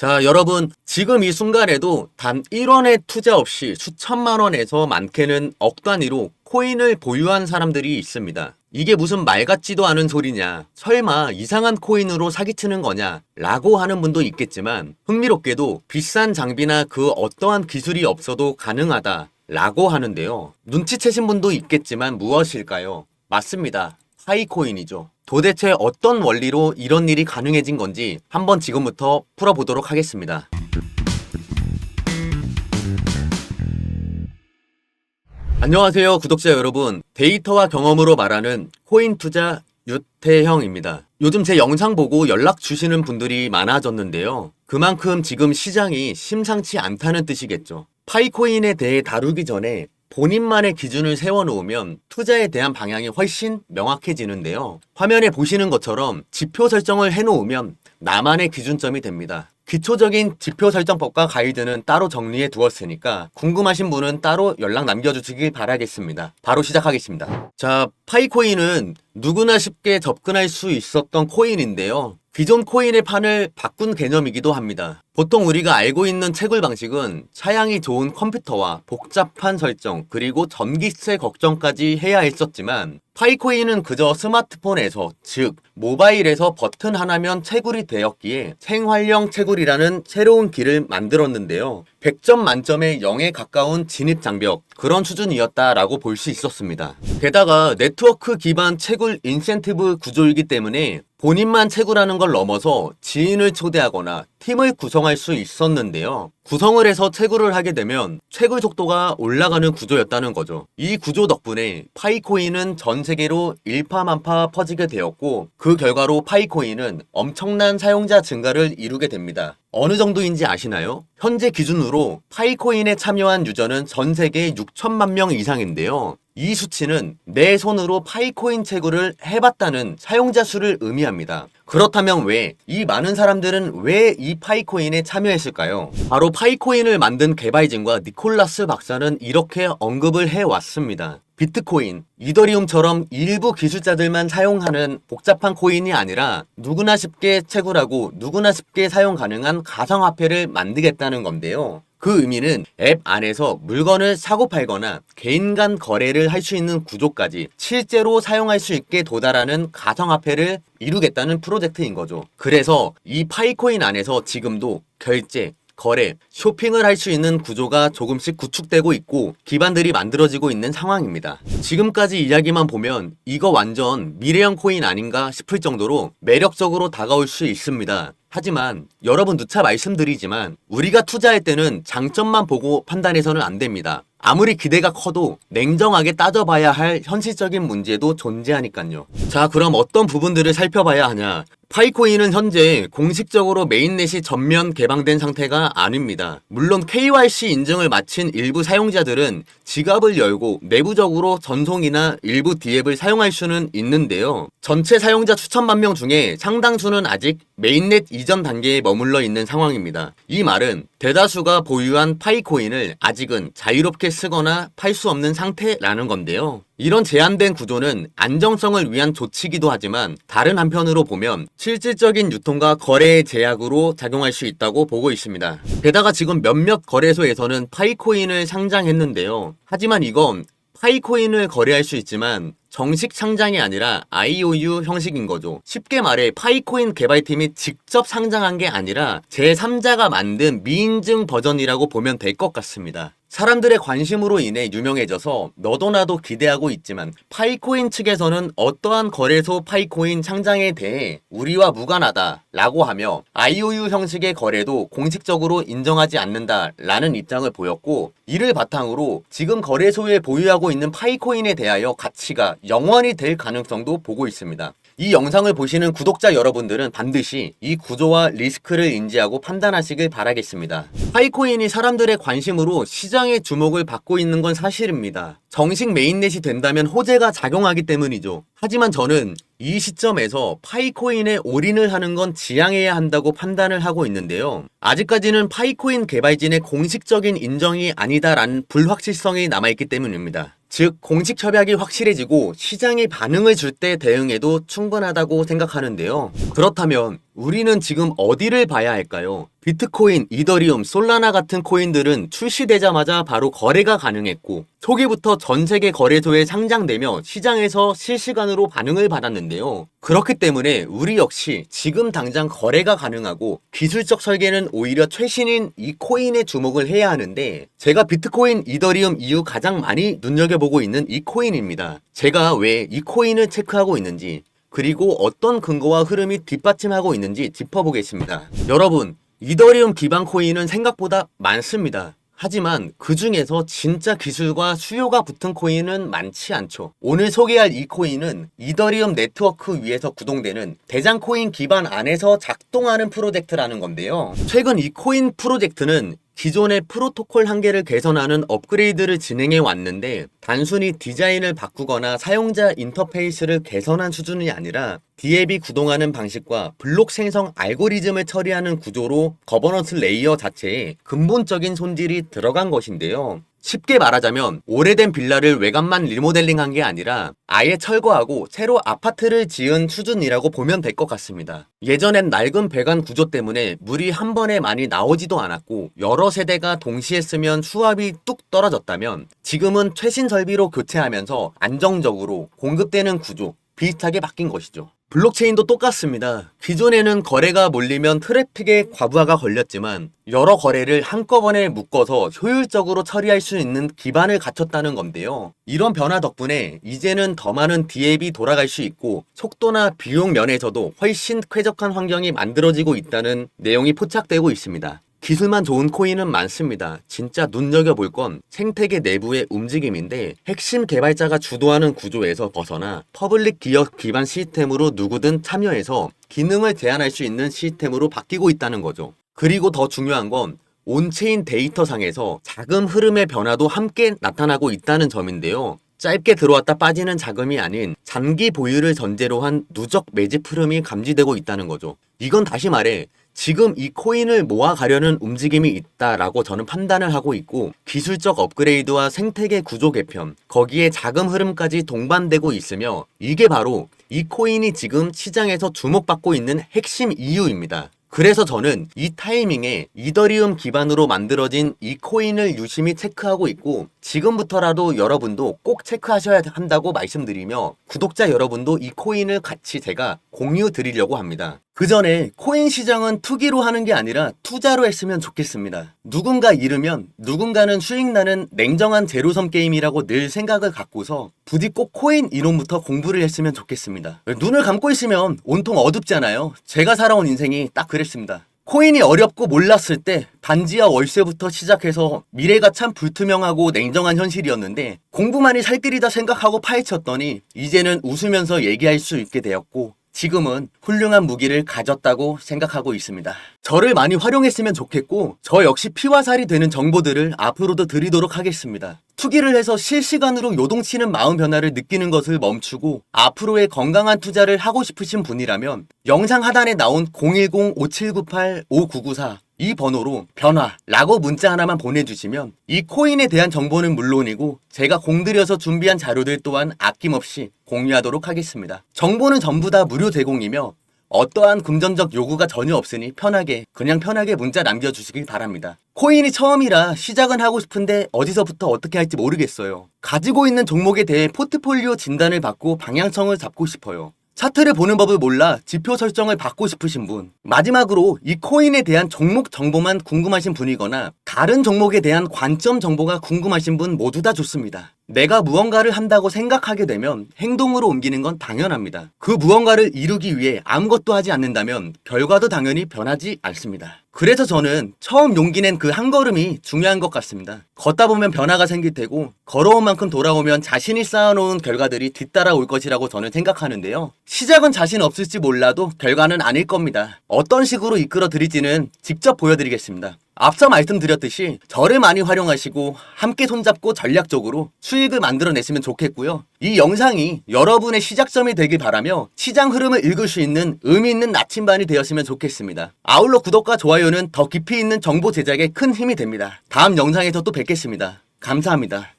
자, 여러분, 지금 이 순간에도 단 1원의 투자 없이 수천만 원에서 많게는 억 단위로 코인을 보유한 사람들이 있습니다. 이게 무슨 말 같지도 않은 소리냐, 설마 이상한 코인으로 사기치는 거냐 라고 하는 분도 있겠지만, 흥미롭게도 비싼 장비나 그 어떠한 기술이 없어도 가능하다 라고 하는데요. 눈치채신 분도 있겠지만 무엇일까요? 맞습니다. 파이코인이죠. 도대체 어떤 원리로 이런 일이 가능해진 건지 한번 지금부터 풀어보도록 하겠습니다. 안녕하세요, 구독자 여러분. 데이터와 경험으로 말하는 코인 투자 유태형입니다. 요즘 제 영상 보고 연락 주시는 분들이 많아졌는데요. 그만큼 지금 시장이 심상치 않다는 뜻이겠죠. 파이코인에 대해 다루기 전에 본인만의 기준을 세워놓으면 투자에 대한 방향이 훨씬 명확해지는데요. 화면에 보시는 것처럼 지표 설정을 해놓으면 나만의 기준점이 됩니다. 기초적인 지표 설정법과 가이드는 따로 정리해 두었으니까 궁금하신 분은 따로 연락 남겨주시길 바라겠습니다. 바로 시작하겠습니다. 자, 파이코인은 누구나 쉽게 접근할 수 있었던 코인인데요. 기존 코인의 판을 바꾼 개념이기도 합니다. 보통 우리가 알고 있는 채굴 방식은 사양이 좋은 컴퓨터와 복잡한 설정, 그리고 전기세 걱정까지 해야 했었지만, 파이코인은 그저 스마트폰에서, 즉 모바일에서 버튼 하나면 채굴이 되었기에 생활형 채굴이라는 새로운 길을 만들었는데요. 100점 만점에 0에 가까운 진입장벽, 그런 수준이었다라고 볼 수 있었습니다. 게다가 네트워크 기반 채굴 인센티브 구조이기 때문에 본인만 채굴하는 걸 넘어서 지인을 초대하거나 팀을 구성할 수 있었는데요. 구성을 해서 채굴을 하게 되면 채굴 속도가 올라가는 구조였다는 거죠. 이 구조 덕분에 파이코인은 전 세계로 일파만파 퍼지게 되었고, 그 결과로 파이코인은 엄청난 사용자 증가를 이루게 됩니다. 어느 정도인지 아시나요? 현재 기준으로 파이코인에 참여한 유저는 전 세계 6천만 명 이상인데요. 이 수치는 내 손으로 파이코인 채굴을 해봤다는 사용자 수를 의미합니다. 그렇다면 이 많은 사람들은 왜 이 파이코인에 참여했을까요? 바로 파이코인을 만든 개발진과 니콜라스 박사는 이렇게 언급을 해왔습니다. 비트코인, 이더리움처럼 일부 기술자들만 사용하는 복잡한 코인이 아니라 누구나 쉽게 채굴하고 누구나 쉽게 사용 가능한 가상화폐를 만들겠다는 건데요. 그 의미는 앱 안에서 물건을 사고 팔거나 개인 간 거래를 할 수 있는 구조까지 실제로 사용할 수 있게 도달하는 가상화폐를 이루겠다는 프로젝트인 거죠. 그래서 이 파이코인 안에서 지금도 결제, 거래, 쇼핑을 할 수 있는 구조가 조금씩 구축되고 있고 기반들이 만들어지고 있는 상황입니다. 지금까지 이야기만 보면 이거 완전 미래형 코인 아닌가 싶을 정도로 매력적으로 다가올 수 있습니다. 하지만 여러분 누차 말씀드리지만 우리가 투자할 때는 장점만 보고 판단해서는 안 됩니다. 아무리 기대가 커도 냉정하게 따져봐야 할 현실적인 문제도 존재하니까요. 자, 그럼 어떤 부분들을 살펴봐야 하냐? 파이코인은 현재 공식적으로 메인넷이 전면 개방된 상태가 아닙니다. 물론 KYC 인증을 마친 일부 사용자들은 지갑을 열고 내부적으로 전송이나 일부 D앱을 사용할 수는 있는데요. 전체 사용자 수천만 명 중에 상당수는 아직 메인넷 이전 단계에 머물러 있는 상황입니다. 이 말은 대다수가 보유한 파이코인을 아직은 자유롭게 쓰거나 팔 수 없는 상태라는 건데요. 이런 제한된 구조는 안정성을 위한 조치이기도 하지만 다른 한편으로 보면 실질적인 유통과 거래의 제약으로 작용할 수 있다고 보고 있습니다. 게다가 지금 몇몇 거래소에서는 파이코인을 상장했는데요. 하지만 이건 파이코인을 거래할 수 있지만 정식 상장이 아니라 IOU 형식인 거죠. 쉽게 말해 파이코인 개발팀이 직접 상장한 게 아니라 제3자가 만든 미인증 버전이라고 보면 될 것 같습니다. 사람들의 관심으로 인해 유명해져서 너도 나도 기대하고 있지만 파이코인 측에서는 어떠한 거래소 파이코인 상장에 대해 우리와 무관하다 라고 하며 IOU 형식의 거래도 공식적으로 인정하지 않는다 라는 입장을 보였고, 이를 바탕으로 지금 거래소에 보유하고 있는 파이코인에 대하여 가치가 영원이 될 가능성도 보고 있습니다. 이 영상을 보시는 구독자 여러분들은 반드시 이 구조와 리스크를 인지하고 판단하시길 바라겠습니다. 파이코인이 사람들의 관심으로 시장의 주목을 받고 있는 건 사실입니다. 정식 메인넷이 된다면 호재가 작용하기 때문이죠. 하지만 저는 이 시점에서 파이코인에 올인을 하는 건 지양해야 한다고 판단을 하고 있는데요. 아직까지는 파이코인 개발진의 공식적인 인정이 아니다라는 불확실성이 남아있기 때문입니다. 즉 공식 협약이 확실해지고 시장이 반응을 줄 때 대응해도 충분하다고 생각하는데요. 그렇다면 우리는 지금 어디를 봐야 할까요? 비트코인, 이더리움, 솔라나 같은 코인들은 출시되자마자 바로 거래가 가능했고 초기부터 전 세계 거래소에 상장되며 시장에서 실시간으로 반응을 받았는데요. 그렇기 때문에 우리 역시 지금 당장 거래가 가능하고 기술적 설계는 오히려 최신인 이 코인에 주목을 해야 하는데 제가 비트코인, 이더리움 이후 가장 많이 눈여겨보고 있는 이 코인입니다. 제가 왜 이 코인을 체크하고 있는지 그리고 어떤 근거와 흐름이 뒷받침하고 있는지 짚어보겠습니다. 여러분, 이더리움 기반 코인은 생각보다 많습니다. 하지만 그 중에서 진짜 기술과 수요가 붙은 코인은 많지 않죠. 오늘 소개할 이 코인은 이더리움 네트워크 위에서 구동되는 대장 코인 기반 안에서 작동하는 프로젝트라는 건데요. 최근 이 코인 프로젝트는 기존의 프로토콜 한계를 개선하는 업그레이드를 진행해 왔는데 단순히 디자인을 바꾸거나 사용자 인터페이스를 개선한 수준이 아니라 DApp이 구동하는 방식과 블록 생성 알고리즘을 처리하는 구조로 거버넌스 레이어 자체에 근본적인 손질이 들어간 것인데요. 쉽게 말하자면 오래된 빌라를 외관만 리모델링한 게 아니라 아예 철거하고 새로 아파트를 지은 수준이라고 보면 될 것 같습니다. 예전엔 낡은 배관 구조 때문에 물이 한 번에 많이 나오지도 않았고 여러 세대가 동시에 쓰면 수압이 뚝 떨어졌다면 지금은 최신 설비로 교체하면서 안정적으로 공급되는 구조 비슷하게 바뀐 것이죠. 블록체인도 똑같습니다. 기존에는 거래가 몰리면 트래픽에 과부하가 걸렸지만 여러 거래를 한꺼번에 묶어서 효율적으로 처리할 수 있는 기반을 갖췄다는 건데요. 이런 변화 덕분에 이제는 더 많은 DApp이 돌아갈 수 있고 속도나 비용 면에서도 훨씬 쾌적한 환경이 만들어지고 있다는 내용이 포착되고 있습니다. 기술만 좋은 코인은 많습니다. 진짜 눈여겨볼 건 생태계 내부의 움직임인데 핵심 개발자가 주도하는 구조에서 벗어나 퍼블릭 기업 기반 시스템으로 누구든 참여해서 기능을 제한할 수 있는 시스템으로 바뀌고 있다는 거죠. 그리고 더 중요한 건 온체인 데이터상에서 자금 흐름의 변화도 함께 나타나고 있다는 점인데요. 짧게 들어왔다 빠지는 자금이 아닌 장기 보유를 전제로 한 누적 매집 흐름이 감지되고 있다는 거죠. 이건 다시 말해 지금 이 코인을 모아가려는 움직임이 있다라고 저는 판단을 하고 있고 기술적 업그레이드와 생태계 구조 개편, 거기에 자금 흐름까지 동반되고 있으며 이게 바로 이 코인이 지금 시장에서 주목받고 있는 핵심 이유입니다. 그래서 저는 이 타이밍에 이더리움 기반으로 만들어진 이 코인을 유심히 체크하고 있고 지금부터라도 여러분도 꼭 체크하셔야 한다고 말씀드리며 구독자 여러분도 이 코인을 같이 제가 공유 드리려고 합니다. 그 전에 코인 시장은 투기로 하는 게 아니라 투자로 했으면 좋겠습니다. 누군가 잃으면 누군가는 수익 나는 냉정한 제로섬 게임이라고 늘 생각을 갖고서 부디 꼭 코인 이론부터 공부를 했으면 좋겠습니다. 눈을 감고 있으면 온통 어둡잖아요. 제가 살아온 인생이 딱 그랬습니다. 코인이 어렵고 몰랐을 때 반지하 월세부터 시작해서 미래가 참 불투명하고 냉정한 현실이었는데 공부만이 살 길이다 생각하고 파헤쳤더니 이제는 웃으면서 얘기할 수 있게 되었고 지금은 훌륭한 무기를 가졌다고 생각하고 있습니다. 저를 많이 활용했으면 좋겠고 저 역시 피와 살이 되는 정보들을 앞으로도 드리도록 하겠습니다. 투기를 해서 실시간으로 요동치는 마음 변화를 느끼는 것을 멈추고 앞으로의 건강한 투자를 하고 싶으신 분이라면 영상 하단에 나온 010-5798-5994 이 번호로 변화라고 문자 하나만 보내주시면 이 코인에 대한 정보는 물론이고 제가 공들여서 준비한 자료들 또한 아낌없이 공유하도록 하겠습니다. 정보는 전부 다 무료 제공이며 어떠한 금전적 요구가 전혀 없으니 그냥 편하게 문자 남겨주시길 바랍니다. 코인이 처음이라 시작은 하고 싶은데 어디서부터 어떻게 할지 모르겠어요. 가지고 있는 종목에 대해 포트폴리오 진단을 받고 방향성을 잡고 싶어요. 차트를 보는 법을 몰라 지표 설정을 받고 싶으신 분, 마지막으로 이 코인에 대한 종목 정보만 궁금하신 분이거나 다른 종목에 대한 관점 정보가 궁금하신 분 모두 다 좋습니다. 내가 무언가를 한다고 생각하게 되면 행동으로 옮기는 건 당연합니다. 그 무언가를 이루기 위해 아무것도 하지 않는다면 결과도 당연히 변하지 않습니다. 그래서 저는 처음 용기 낸 그 한 걸음이 중요한 것 같습니다. 걷다 보면 변화가 생길 테고 걸어온 만큼 돌아오면 자신이 쌓아놓은 결과들이 뒤따라올 것이라고 저는 생각하는데요. 시작은 자신 없을지 몰라도 결과는 아닐 겁니다. 어떤 식으로 이끌어 드릴지는 직접 보여드리겠습니다. 앞서 말씀드렸듯이 저를 많이 활용하시고 함께 손잡고 전략적으로 수익을 만들어내시면 좋겠고요. 이 영상이 여러분의 시작점이 되길 바라며 시장 흐름을 읽을 수 있는 의미 있는 나침반이 되었으면 좋겠습니다. 아울러 구독과 좋아요는 더 깊이 있는 정보 제작에 큰 힘이 됩니다. 다음 영상에서 또 뵙겠습니다. 감사합니다.